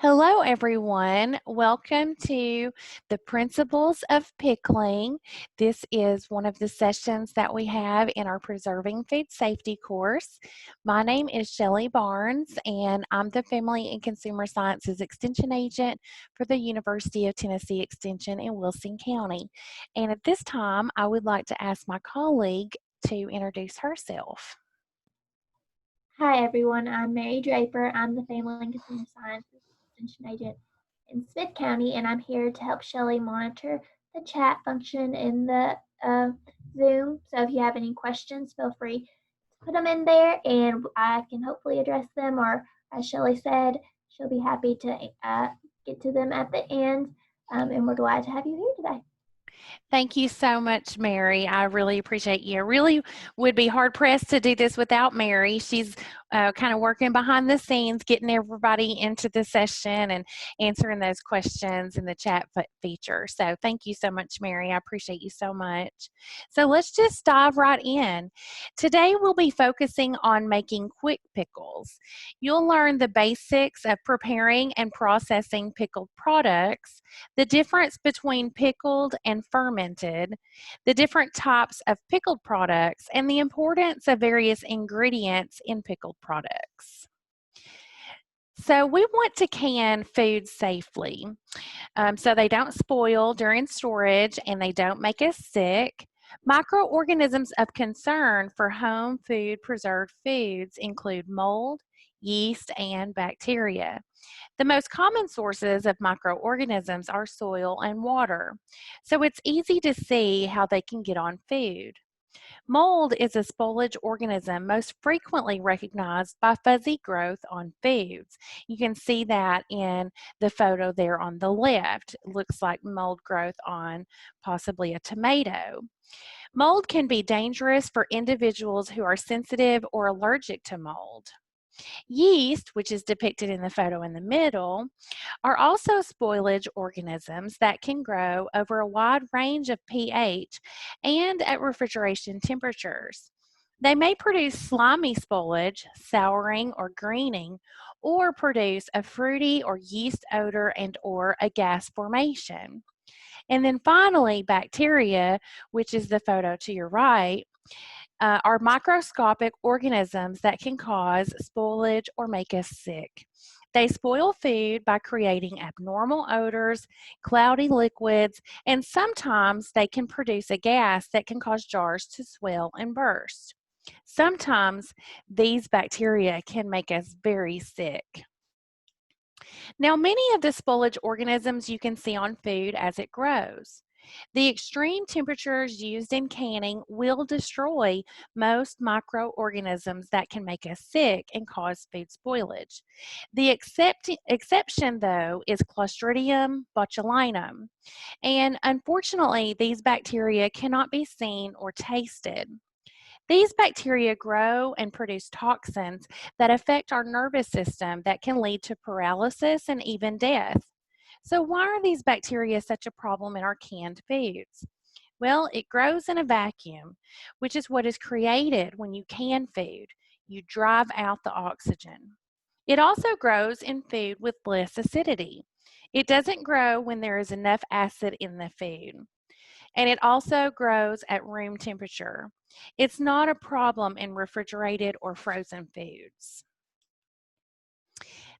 Hello, everyone. Welcome to the Principles of Pickling. This is one of the sessions that we have in our Preserving Food Safety course. My name is Shelly Barnes, and I'm the Family and Consumer Sciences Extension Agent for the University of Tennessee Extension in Wilson County. And at this time, I would like to ask my colleague to introduce herself. Hi everyone, I'm Mary Draper. I'm the Family and Consumer Sciences Extension Agent in Smith County, and I'm here to help Shelly monitor the chat function in the Zoom. So if you have any questions, feel free to put them in there and I can hopefully address them, or as Shelly said, she'll be happy to get to them at the end, and we're glad to have you here today. Thank you so much, Mary. I really appreciate you. I really would be hard pressed to do this without Mary. She's kind of working behind the scenes, getting everybody into the session and answering those questions in the chat feature. So thank you so much, Mary. I appreciate you so much. So let's just dive right in. Today we'll be focusing on making quick pickles. You'll learn the basics of preparing and processing pickled products, the difference between pickled and fermented, the different types of pickled products, and the importance of various ingredients in pickled products. So we want to can foods safely so they don't spoil during storage and they don't make us sick. Microorganisms of concern for home food preserved foods include mold, yeast, and bacteria. The most common sources of microorganisms are soil and water, so it's easy to see how they can get on food. Mold is a spoilage organism most frequently recognized by fuzzy growth on foods. You can see that in the photo there on the left. It looks like mold growth on possibly a tomato. Mold can be dangerous for individuals who are sensitive or allergic to mold. Yeast, which is depicted in the photo in the middle, are also spoilage organisms that can grow over a wide range of pH and at refrigeration temperatures. They may produce slimy spoilage, souring or greening, or produce a fruity or yeast odor and or a gas formation. And then finally, bacteria, which is the photo to your right, are microscopic organisms that can cause spoilage or make us sick. They spoil food by creating abnormal odors, cloudy liquids, and sometimes they can produce a gas that can cause jars to swell and burst. Sometimes these bacteria can make us very sick. Now, many of the spoilage organisms you can see on food as it grows. The extreme temperatures used in canning will destroy most microorganisms that can make us sick and cause food spoilage. The exception, though, is Clostridium botulinum. And unfortunately, these bacteria cannot be seen or tasted. These bacteria grow and produce toxins that affect our nervous system that can lead to paralysis and even death. So why are these bacteria such a problem in our canned foods? Well, it grows in a vacuum, which is what is created when you can food. You drive out the oxygen. It also grows in food with less acidity. It doesn't grow when there is enough acid in the food. And it also grows at room temperature. It's not a problem in refrigerated or frozen foods.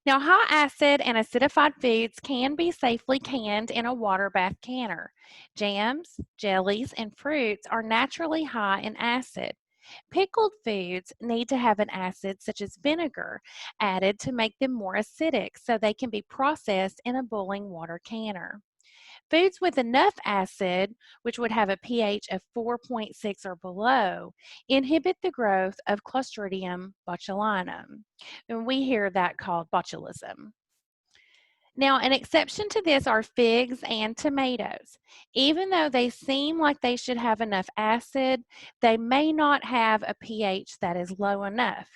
Now, high acid and acidified foods can be safely canned in a water bath canner. Jams, jellies, and fruits are naturally high in acid. Pickled foods need to have an acid such as vinegar added to make them more acidic so they can be processed in a boiling water canner. Foods with enough acid, which would have a pH of 4.6 or below, inhibit the growth of Clostridium botulinum. And we hear that called botulism. Now, an exception to this are figs and tomatoes. Even though they seem like they should have enough acid, they may not have a pH that is low enough.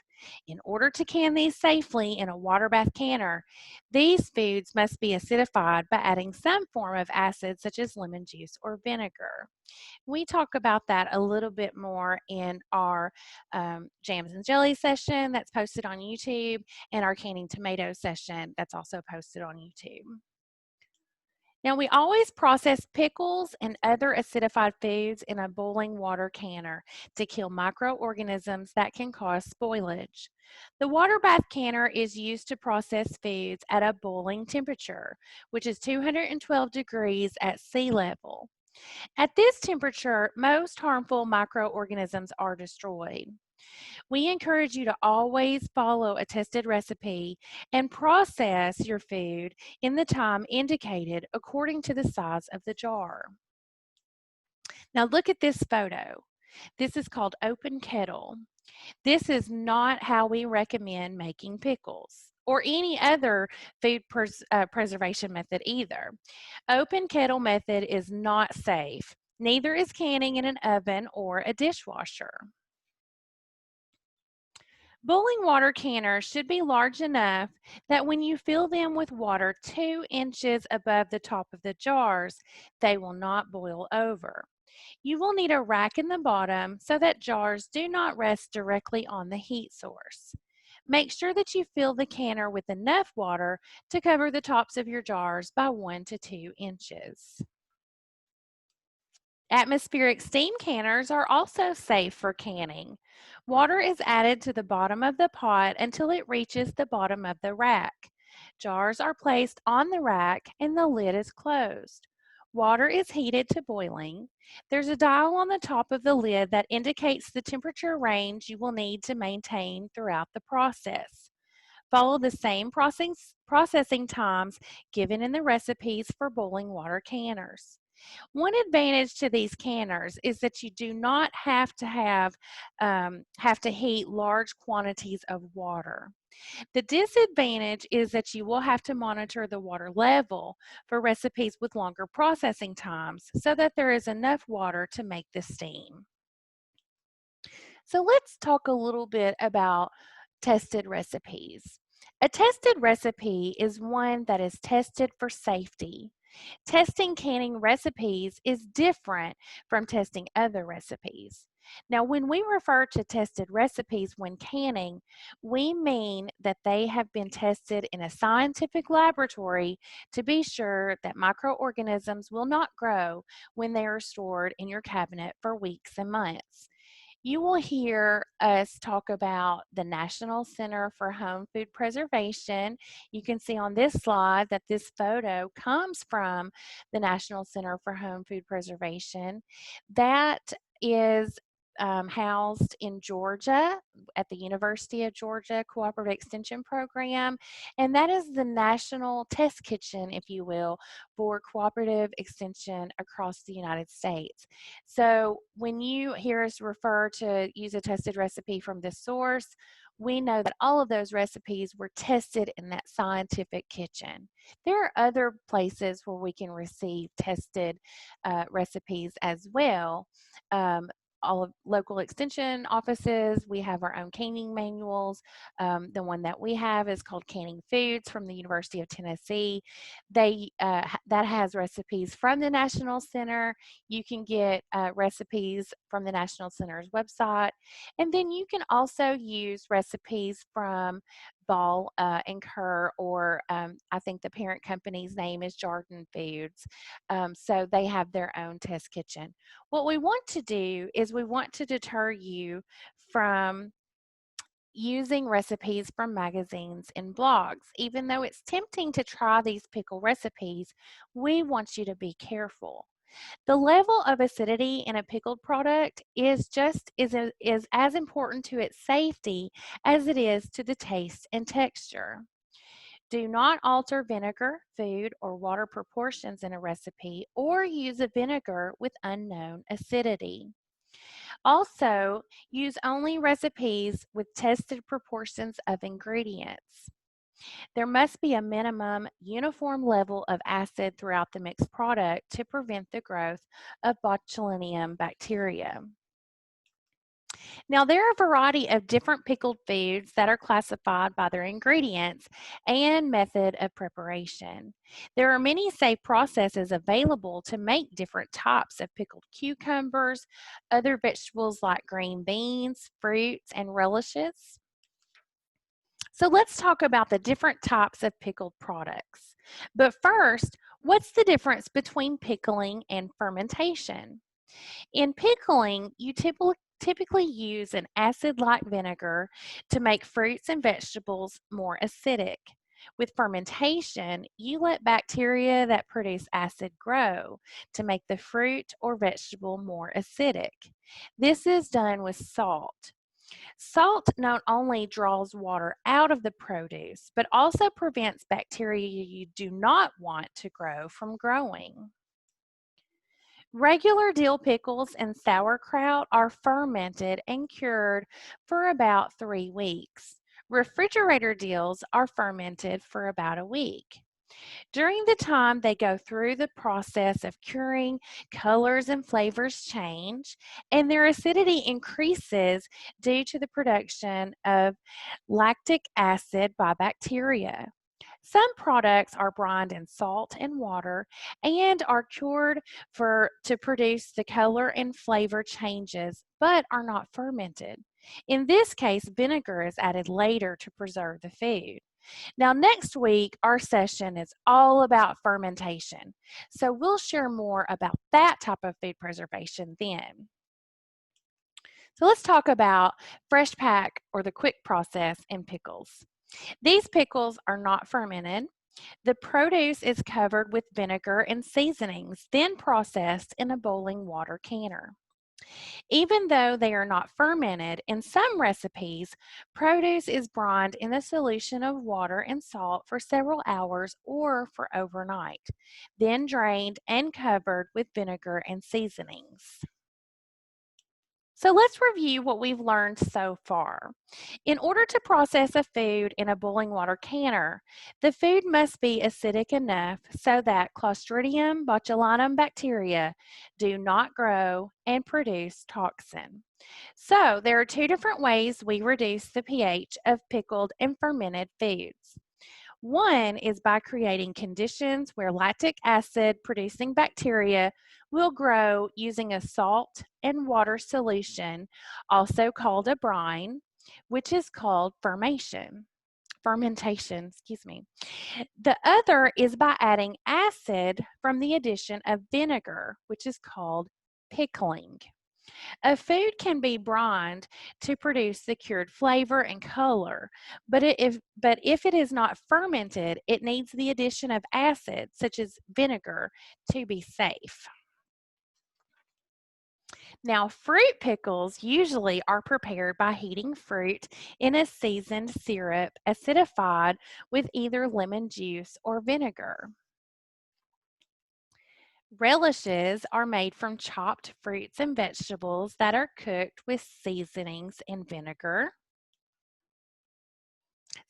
In order to can these safely in a water bath canner, these foods must be acidified by adding some form of acid such as lemon juice or vinegar. We talk about that a little bit more in our jams and jelly session that's posted on YouTube and our canning tomatoes session that's also posted on YouTube. Now, we always process pickles and other acidified foods in a boiling water canner to kill microorganisms that can cause spoilage. The water bath canner is used to process foods at a boiling temperature, which is 212 degrees at sea level. At this temperature, most harmful microorganisms are destroyed. We encourage you to always follow a tested recipe and process your food in the time indicated according to the size of the jar. Now look at this photo. This is called open kettle. This is not how we recommend making pickles or any other food preservation method either. Open kettle method is not safe. Neither is canning in an oven or a dishwasher. Boiling water canners should be large enough that when you fill them with water 2 inches above the top of the jars, they will not boil over. You will need a rack in the bottom so that jars do not rest directly on the heat source. Make sure that you fill the canner with enough water to cover the tops of your jars by 1 to 2 inches. Atmospheric steam canners are also safe for canning. Water is added to the bottom of the pot until it reaches the bottom of the rack. Jars are placed on the rack and the lid is closed. Water is heated to boiling. There's a dial on the top of the lid that indicates the temperature range you will need to maintain throughout the process. Follow the same processing times given in the recipes for boiling water canners. One advantage to these canners is that you do not have to heat large quantities of water. The disadvantage is that you will have to monitor the water level for recipes with longer processing times so that there is enough water to make the steam. So let's talk a little bit about tested recipes. A tested recipe is one that is tested for safety. Testing canning recipes is different from testing other recipes. Now, when we refer to tested recipes when canning, we mean that they have been tested in a scientific laboratory to be sure that microorganisms will not grow when they are stored in your cabinet for weeks and months. You will hear us talk about the National Center for Home Food Preservation. You can see on this slide that this photo comes from the National Center for Home Food Preservation. That is housed in Georgia at the University of Georgia Cooperative Extension Program. And that is the national test kitchen, if you will, for cooperative extension across the United States. So when you hear us refer to use a tested recipe from this source, we know that all of those recipes were tested in that scientific kitchen. There are other places where we can receive tested recipes as well. All of local extension offices, we have our own canning manuals. The one that we have is called Canning Foods from the University of Tennessee. That has recipes from the National Center. You can get recipes from the National Center's website. And then you can also use recipes from Ball and Kerr, or I think the parent company's name is Jarden Foods. So they have their own test kitchen. What we want to do is we want to deter you from using recipes from magazines and blogs. Even though it's tempting to try these pickle recipes, we want you to be careful. The level of acidity in a pickled product is as important to its safety as it is to the taste and texture. Do not alter vinegar, food, or water proportions in a recipe or use a vinegar with unknown acidity. Also, use only recipes with tested proportions of ingredients. There must be a minimum uniform level of acid throughout the mixed product to prevent the growth of botulinum bacteria. Now, there are a variety of different pickled foods that are classified by their ingredients and method of preparation. There are many safe processes available to make different types of pickled cucumbers, other vegetables like green beans, fruits, and relishes. So let's talk about the different types of pickled products. But first, what's the difference between pickling and fermentation? In pickling, you typically use an acid-like vinegar to make fruits and vegetables more acidic. With fermentation, you let bacteria that produce acid grow to make the fruit or vegetable more acidic. This is done with salt. Salt not only draws water out of the produce, but also prevents bacteria you do not want to grow from growing. Regular dill pickles and sauerkraut are fermented and cured for about 3 weeks. Refrigerator dills are fermented for about a week. During the time they go through the process of curing, colors and flavors change, and their acidity increases due to the production of lactic acid by bacteria. Some products are brined in salt and water and are cured to produce the color and flavor changes, but are not fermented. In this case, vinegar is added later to preserve the food. Now, next week, our session is all about fermentation. So we'll share more about that type of food preservation then. So let's talk about fresh pack or the quick process in pickles. These pickles are not fermented. The produce is covered with vinegar and seasonings, then processed in a boiling water canner. Even though they are not fermented, in some recipes, produce is brined in a solution of water and salt for several hours or for overnight, then drained and covered with vinegar and seasonings. So let's review what we've learned so far. In order to process a food in a boiling water canner, the food must be acidic enough so that Clostridium botulinum bacteria do not grow and produce toxin. So there are two different ways we reduce the pH of pickled and fermented foods. One is by creating conditions where lactic acid producing bacteria will grow using a salt and water solution, also called a brine, which is called fermentation, excuse me. The other is by adding acid from the addition of vinegar, which is called pickling. A food can be brined to produce the cured flavor and color, but if it is not fermented, it needs the addition of acid, such as vinegar, to be safe. Now, fruit pickles usually are prepared by heating fruit in a seasoned syrup acidified with either lemon juice or vinegar. Relishes are made from chopped fruits and vegetables that are cooked with seasonings and vinegar.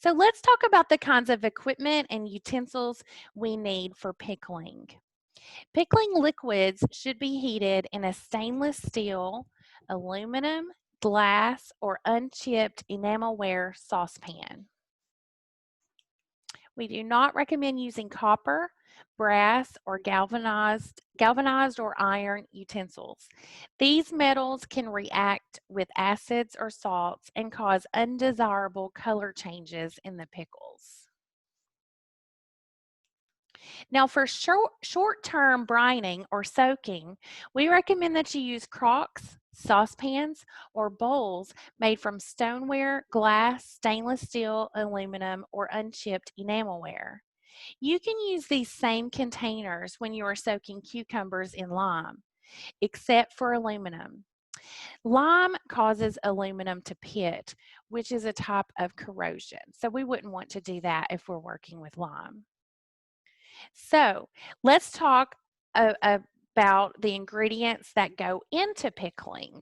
So let's talk about the kinds of equipment and utensils we need for pickling. Pickling liquids should be heated in a stainless steel, aluminum, glass, or unchipped enamelware saucepan. We do not recommend using copper, brass, or galvanized or iron utensils. These metals can react with acids or salts and cause undesirable color changes in the pickles. Now, for short-term brining or soaking, we recommend that you use crocks, saucepans, or bowls made from stoneware, glass, stainless steel, aluminum, or unchipped enamelware. You can use these same containers when you are soaking cucumbers in lime, except for aluminum. Lime causes aluminum to pit, which is a type of corrosion. So we wouldn't want to do that if we're working with lime. So let's talk about the ingredients that go into pickling.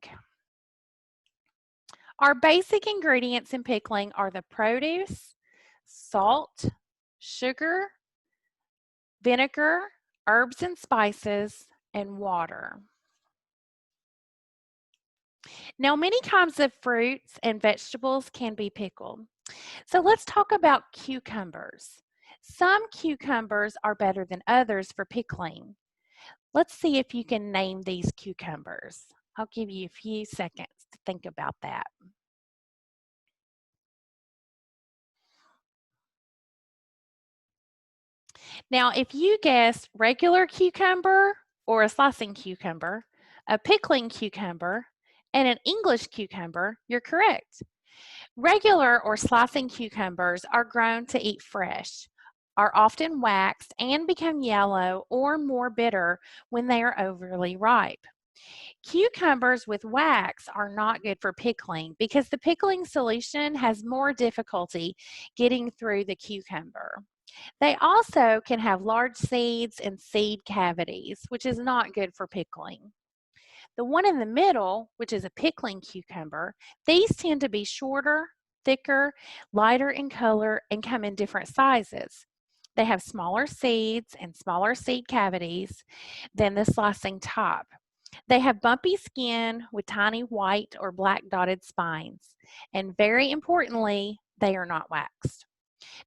Our basic ingredients in pickling are the produce, salt, sugar, vinegar, herbs and spices, and water. Now, many kinds of fruits and vegetables can be pickled. So let's talk about cucumbers. Some cucumbers are better than others for pickling. Let's see if you can name these cucumbers. I'll give you a few seconds to think about that. Now, if you guessed regular cucumber or a slicing cucumber, a pickling cucumber, and an English cucumber, you're correct. Regular or slicing cucumbers are grown to eat fresh, are often waxed, and become yellow or more bitter when they are overly ripe. Cucumbers with wax are not good for pickling because the pickling solution has more difficulty getting through the cucumber. They also can have large seeds and seed cavities, which is not good for pickling. The one in the middle, which is a pickling cucumber, these tend to be shorter, thicker, lighter in color, and come in different sizes. They have smaller seeds and smaller seed cavities than the slicing top. They have bumpy skin with tiny white or black dotted spines. And very importantly, they are not waxed.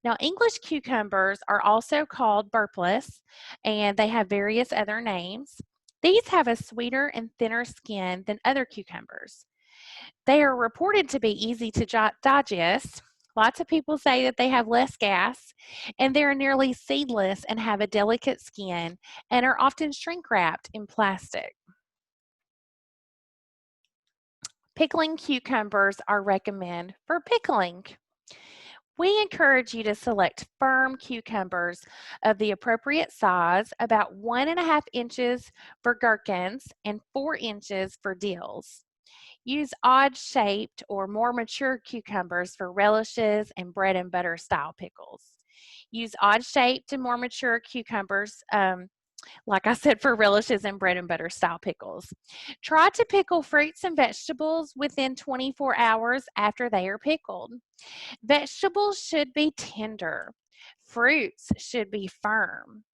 Now, English cucumbers are also called burpless, and they have various other names. These have a sweeter and thinner skin than other cucumbers. They are reported to be easy to digest. Lots of people say that they have less gas, and they're nearly seedless and have a delicate skin and are often shrink wrapped in plastic. Pickling cucumbers are recommended for pickling. We encourage you to select firm cucumbers of the appropriate size, about 1.5 inches for gherkins and 4 inches for dills. Use odd shaped or more mature cucumbers for relishes and bread and butter style pickles. Use odd shaped and more mature cucumbers, like I said, for relishes and bread and butter style pickles. Try to pickle fruits and vegetables within 24 hours after they are pickled. Vegetables should be tender. Fruits should be firm.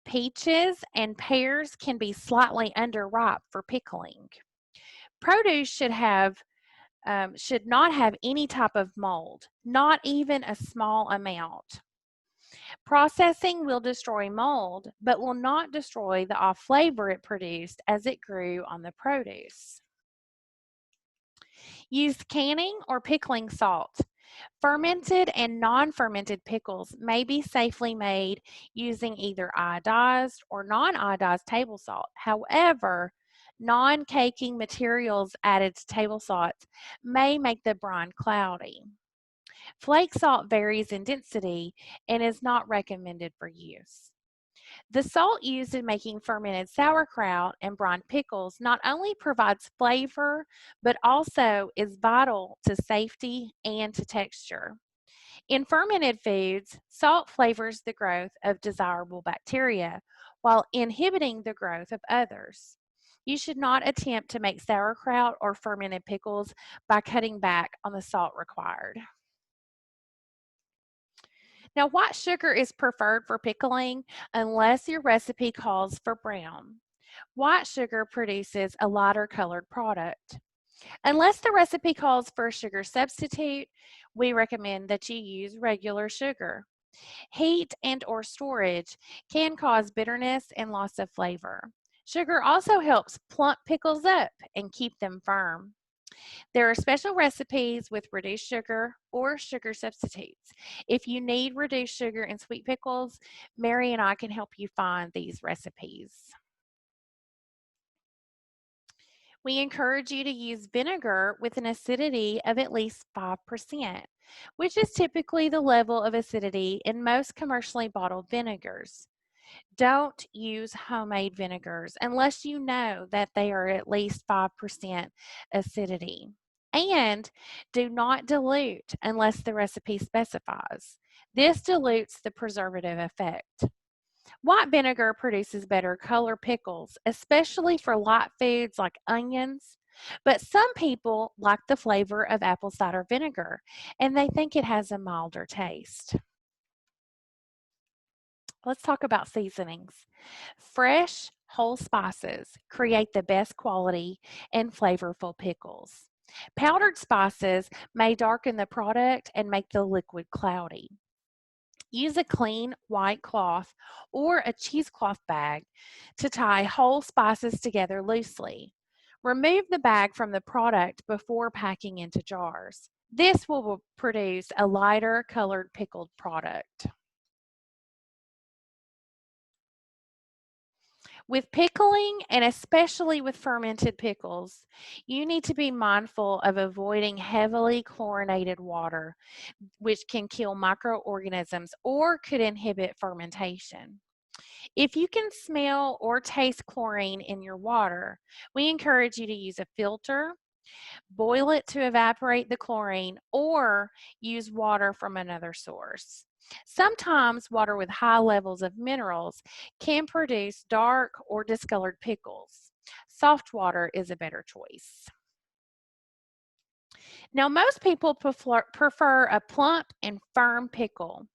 Peaches and pears can be slightly underripe for pickling. Produce should not have any type of mold, not even a small amount. Processing will destroy mold, but will not destroy the off flavor it produced as it grew on the produce. Use canning or pickling salt. Fermented and non-fermented pickles may be safely made using either iodized or non-iodized table salt. However, non-caking materials added to table salts may make the brine cloudy. Flake salt varies in density and is not recommended for use. The salt used in making fermented sauerkraut and brine pickles not only provides flavor, but also is vital to safety and to texture. In fermented foods, salt flavors the growth of desirable bacteria while inhibiting the growth of others. You should not attempt to make sauerkraut or fermented pickles by cutting back on the salt required. Now, white sugar is preferred for pickling unless your recipe calls for brown. White sugar produces a lighter colored product. Unless the recipe calls for a sugar substitute, we recommend that you use regular sugar. Heat and or storage can cause bitterness and loss of flavor. Sugar also helps plump pickles up and keep them firm. There are special recipes with reduced sugar or sugar substitutes. If you need reduced sugar in sweet pickles, Mary and I can help you find these recipes. We encourage you to use vinegar with an acidity of at least 5%, which is typically the level of acidity in most commercially bottled vinegars. Don't use homemade vinegars unless you know that they are at least 5% acidity. And do not dilute unless the recipe specifies. This dilutes the preservative effect. White vinegar produces better color pickles, especially for light foods like onions. But some people like the flavor of apple cider vinegar and they think it has a milder taste. Let's talk about seasonings. Fresh, whole spices create the best quality and flavorful pickles. Powdered spices may darken the product and make the liquid cloudy. Use a clean white cloth or a cheesecloth bag to tie whole spices together loosely. Remove the bag from the product before packing into jars. This will produce a lighter colored pickled product. With pickling, and especially with fermented pickles, you need to be mindful of avoiding heavily chlorinated water, which can kill microorganisms or could inhibit fermentation. If you can smell or taste chlorine in your water, we encourage you to use a filter, boil it to evaporate the chlorine, or use water from another source. Sometimes water with high levels of minerals can produce dark or discolored pickles. Soft water is a better choice. Now, most people prefer a plump and firm pickle.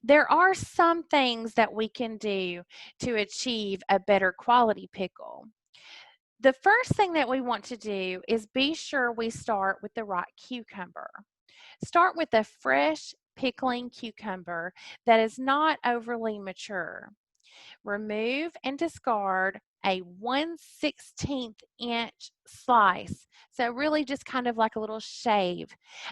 There are some things that we can do to achieve a better quality pickle. The first thing that we want to do is be sure we start with the right cucumber. Start with a fresh pickling cucumber that is not overly mature. Remove and discard a 1/16 inch slice. So really just kind of like a little shave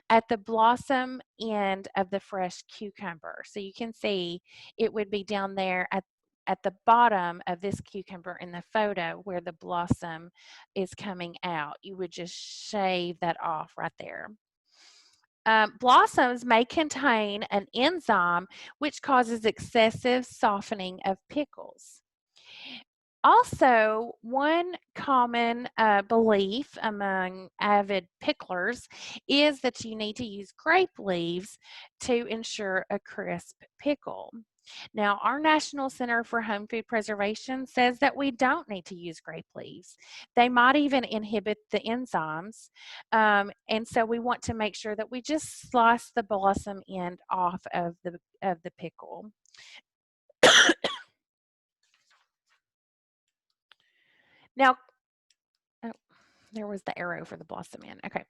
at the blossom end of the fresh cucumber. So you can see it would be down there at the bottom of this cucumber in the photo where the blossom is coming out. You would just shave that off right there. Blossoms may contain an enzyme which causes excessive softening of pickles. Also, one common belief among avid picklers is that you need to use grape leaves to ensure a crisp pickle. Now, our National Center for Home Food Preservation says that we don't need to use grape leaves. They might even inhibit the enzymes. And so we want to make sure that we just slice the blossom end off of the pickle. Now, oh, there was the arrow for the blossom end. Okay.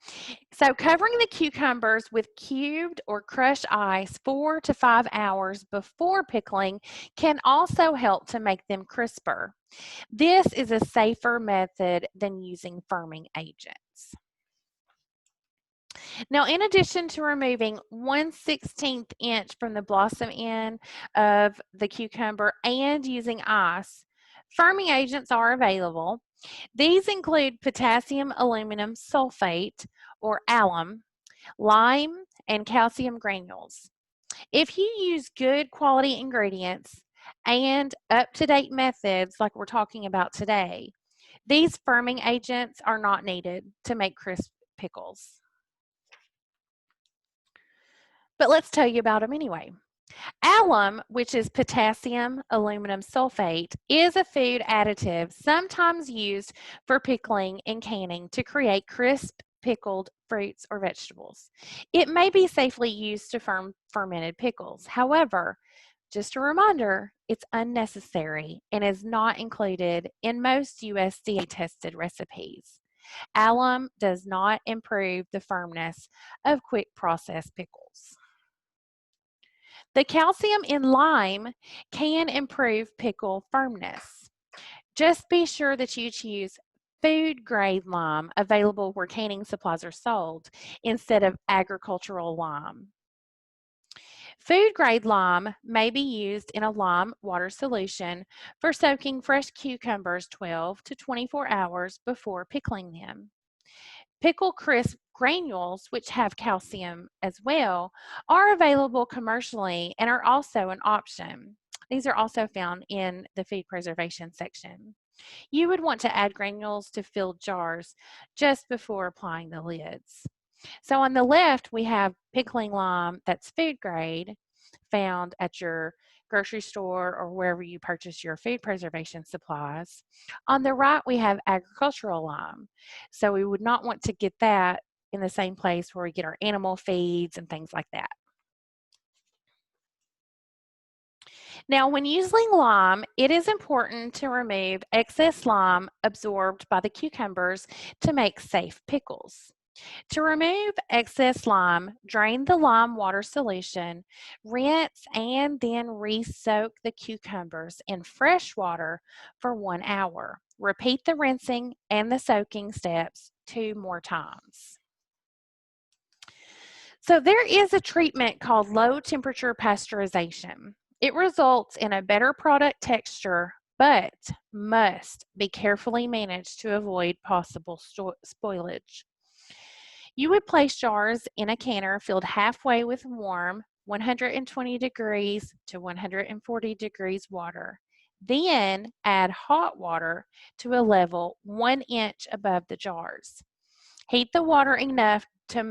So covering the cucumbers with cubed or crushed ice 4 to 5 hours before pickling can also help to make them crisper. This is a safer method than using firming agents. Now, in addition to removing 1/16 inch from the blossom end of the cucumber and using ice, firming agents are available. These include potassium aluminum sulfate or alum, lime, and calcium granules. If you use good quality ingredients and up-to-date methods like we're talking about today, these firming agents are not needed to make crisp pickles. But let's tell you about them anyway. Alum, which is potassium aluminum sulfate, is a food additive sometimes used for pickling and canning to create crisp pickled fruits or vegetables. It may be safely used to firm fermented pickles. However, just a reminder, it's unnecessary and is not included in most USDA tested recipes. Alum does not improve the firmness of quick process pickles. The calcium in lime can improve pickle firmness. Just be sure that you choose food grade lime available where canning supplies are sold instead of agricultural lime. Food grade lime may be used in a lime water solution for soaking fresh cucumbers 12 to 24 hours before pickling them. Pickle crisp granules, which have calcium as well, are available commercially and are also an option. These are also found in the food preservation section. You would want to add granules to filled jars just before applying the lids. So on the left, we have pickling lime that's food grade, found at your grocery store or wherever you purchase your food preservation supplies. On the right, we have agricultural lime. So we would not want to get that in the same place where we get our animal feeds and things like that. Now, when using lime, it is important to remove excess lime absorbed by the cucumbers to make safe pickles. To remove excess lime, drain the lime water solution, rinse, and then re-soak the cucumbers in fresh water for 1 hour. Repeat the rinsing and the soaking steps 2 more times. So there is a treatment called low temperature pasteurization. It results in a better product texture, but must be carefully managed to avoid possible spoilage. You would place jars in a canner filled halfway with warm 120 degrees to 140 degrees water. Then add hot water to a level 1 inch above the jars. Heat the water enough to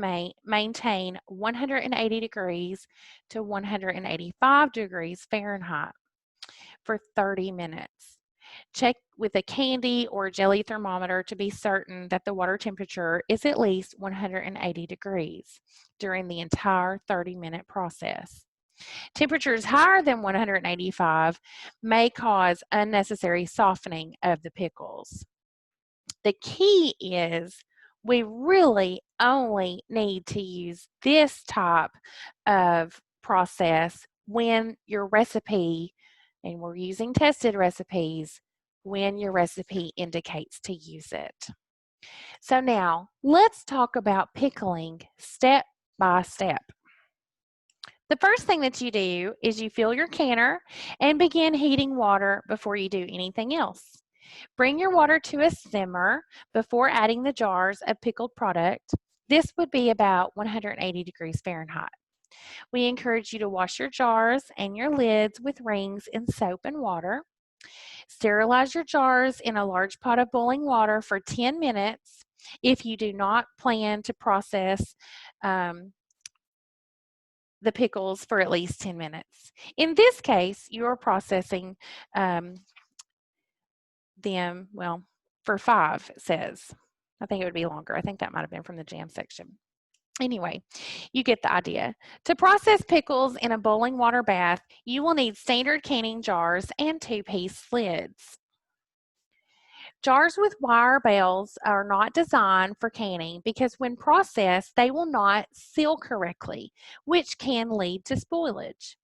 maintain 180 degrees to 185 degrees Fahrenheit for 30 minutes. Check with a candy or jelly thermometer to be certain that the water temperature is at least 180 degrees during the entire 30-minute process. Temperatures higher than 185 may cause unnecessary softening of the pickles. The key is we really only need to use this type of process when your recipe, and we're using tested recipes, when your recipe indicates to use it. So now let's talk about pickling step by step. The first thing that you do is you fill your canner and begin heating water before you do anything else. Bring your water to a simmer before adding the jars of pickled product. This would be about 180 degrees Fahrenheit. We encourage you to wash your jars and your lids with rings in soap and water. Sterilize your jars in a large pot of boiling water for 10 minutes if you do not plan to process the pickles for at least 10 minutes. In this case, you are processing them, well, for 5, it says. I think it would be longer. I think that might have been from the jam section. Anyway, you get the idea. To process pickles in a boiling water bath, you will need standard canning jars and 2-piece lids. Jars with wire bells are not designed for canning because when processed, they will not seal correctly, which can lead to spoilage.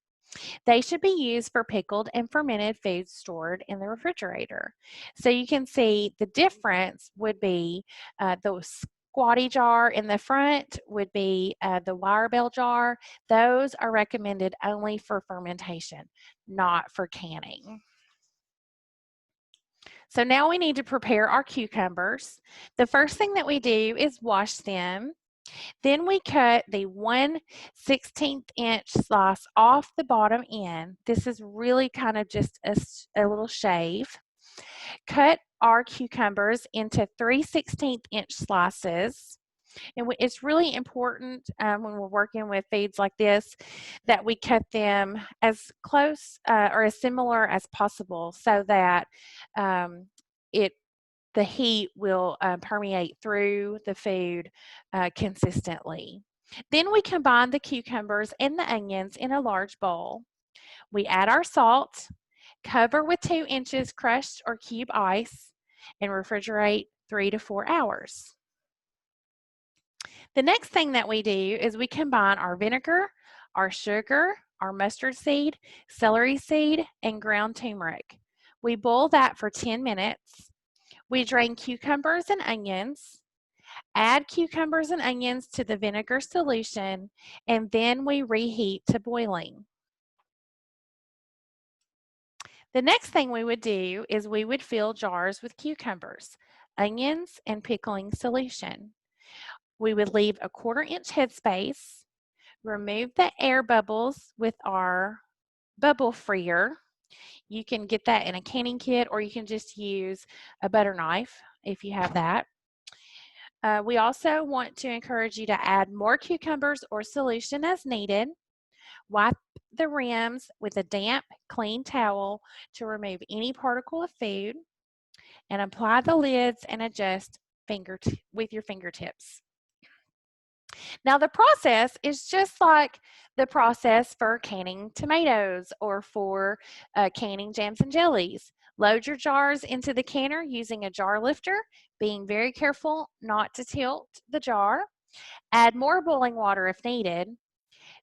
They should be used for pickled and fermented foods stored in the refrigerator. So you can see the difference would be the squatty jar in the front would be the wire bell jar. Those are recommended only for fermentation, not for canning. So now we need to prepare our cucumbers. The first thing that we do is wash them. Then we cut the 1/16 inch slice off the bottom end. This is really kind of just a little shave. Cut our cucumbers into 3/16 inch slices. And it's really important when we're working with foods like this that we cut them as close or as similar as possible so that it the heat will permeate through the food consistently. Then we combine the cucumbers and the onions in a large bowl. We add our salt, cover with 2 inches crushed or cube ice, and refrigerate 3 to 4 hours. The next thing that we do is we combine our vinegar, our sugar, our mustard seed, celery seed, and ground turmeric. We boil that for 10 minutes. We drain cucumbers and onions, add cucumbers and onions to the vinegar solution, and then we reheat to boiling. The next thing we would do is we would fill jars with cucumbers, onions, and pickling solution. We would leave a 1/4 inch headspace, remove the air bubbles with our bubble freer. You can get that in a canning kit or you can just use a butter knife if you have that. We also want to encourage you to add more cucumbers or solution as needed. Wipe the rims with a damp, clean towel to remove any particle of food, and apply the lids and adjust with your fingertips. Now, the process is just like the process for canning tomatoes or for canning jams and jellies. Load your jars into the canner using a jar lifter, being very careful not to tilt the jar. Add more boiling water if needed.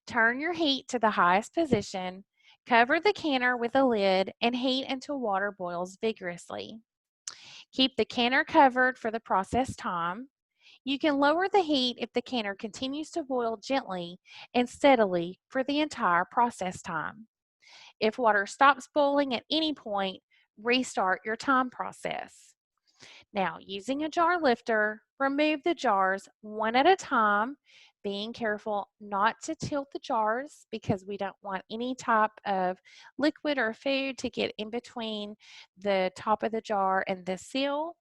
Turn your heat to the highest position. Cover the canner with a lid and heat until water boils vigorously. Keep the canner covered for the process time. You can lower the heat if the canner continues to boil gently and steadily for the entire process time. If water stops boiling at any point, restart your time process. Now, using a jar lifter, remove the jars one at a time, being careful not to tilt the jars because we don't want any type of liquid or food to get in between the top of the jar and the seal.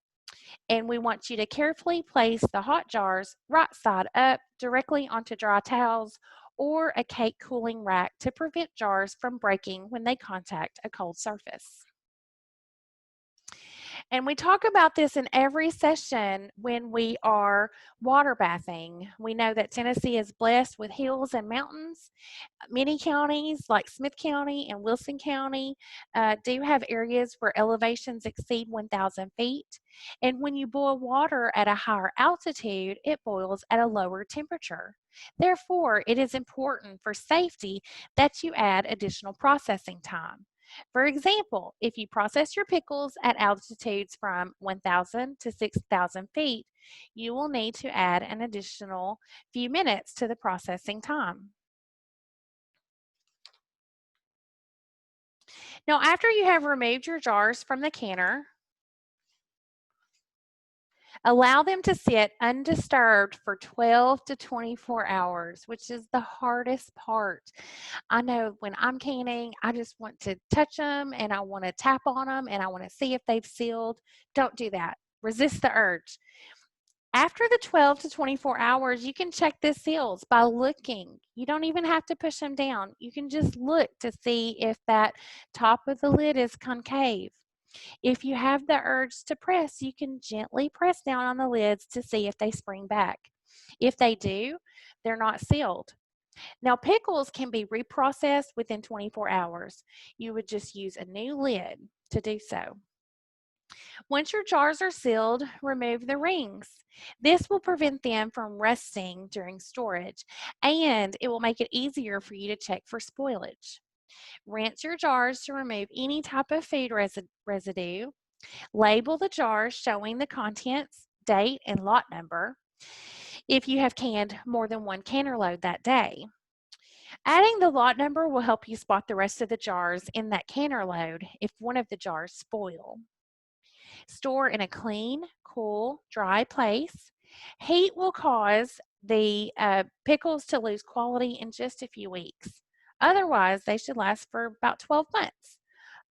And we want you to carefully place the hot jars right side up directly onto dry towels or a cake cooling rack to prevent jars from breaking when they contact a cold surface. And we talk about this in every session when we are water bathing. We know that Tennessee is blessed with hills and mountains. Many counties like Smith County and Wilson County do have areas where elevations exceed 1,000 feet. And when you boil water at a higher altitude, it boils at a lower temperature. Therefore, it is important for safety that you add additional processing time. For example, if you process your pickles at altitudes from 1,000 to 6,000 feet, you will need to add an additional few minutes to the processing time. Now, after you have removed your jars from the canner, allow them to sit undisturbed for 12 to 24 hours, which is the hardest part. I know when I'm canning, I just want to touch them and I want to tap on them and I want to see if they've sealed. Don't do that. Resist the urge. After the 12 to 24 hours, you can check the seals by looking. You don't even have to push them down. You can just look to see if that top of the lid is concave. If you have the urge to press, you can gently press down on the lids to see if they spring back. If they do, they're not sealed. Now, pickles can be reprocessed within 24 hours. You would just use a new lid to do so. Once your jars are sealed, remove the rings. This will prevent them from rusting during storage, and it will make it easier for you to check for spoilage. Rinse your jars to remove any type of food residue. Label the jars showing the contents, date, and lot number if you have canned more than one canner load that day. Adding the lot number will help you spot the rest of the jars in that canner load if one of the jars spoil. Store in a clean, cool, dry place. Heat will cause the pickles to lose quality in just a few weeks. Otherwise, they should last for about 12 months.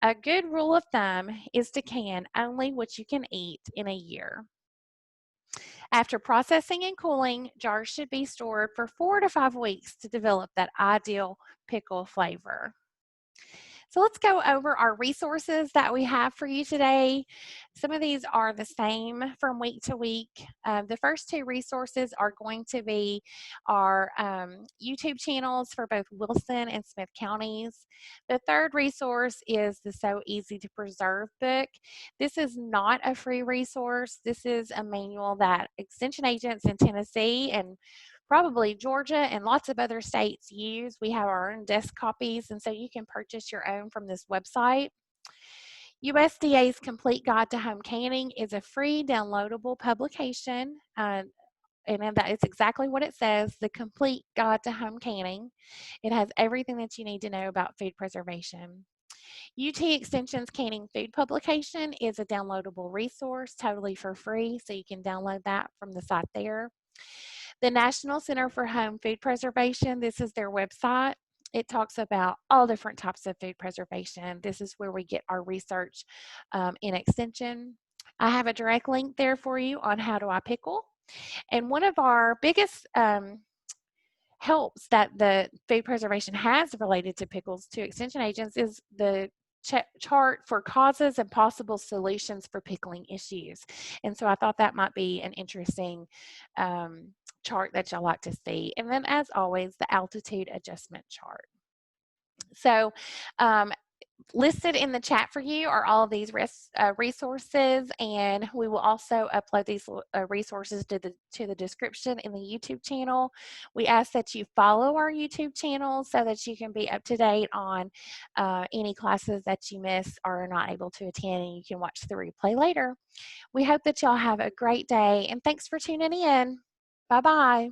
A good rule of thumb is to can only what you can eat in a year. After processing and cooling, jars should be stored for 4 to 5 weeks to develop that ideal pickle flavor. So let's go over our resources that we have for you today. Some of these are the same from week to week. The first two resources are going to be our YouTube channels for both Wilson and Smith counties. The third resource is the So Easy to Preserve book. This is not a free resource. This is a manual that extension agents in Tennessee and probably Georgia and lots of other states use. We have our own desk copies, and so you can purchase your own from this website. USDA's Complete Guide to Home Canning is a free downloadable publication, and that is exactly what it says, the Complete Guide to Home Canning. It has everything that you need to know about food preservation. UT Extension's Canning Food publication is a downloadable resource totally for free, so you can download that from the site there. The National Center for Home Food Preservation, this is their website. It talks about all different types of food preservation. This is where we get our research in extension. I have a direct link there for you on how do I pickle. And one of our biggest helps that the food preservation has related to pickles to extension agents is the chart for causes and possible solutions for pickling issues. And so I thought that might be an interesting chart that y'all like to see. And then as always, the altitude adjustment chart. So listed in the chat for you are all of these resources, and we will also upload these resources to the description in the YouTube channel. We ask that you follow our YouTube channel so that you can be up to date on any classes that you miss or are not able to attend, and you can watch the replay later. We hope that y'all have a great day, and thanks for tuning in. Bye-bye.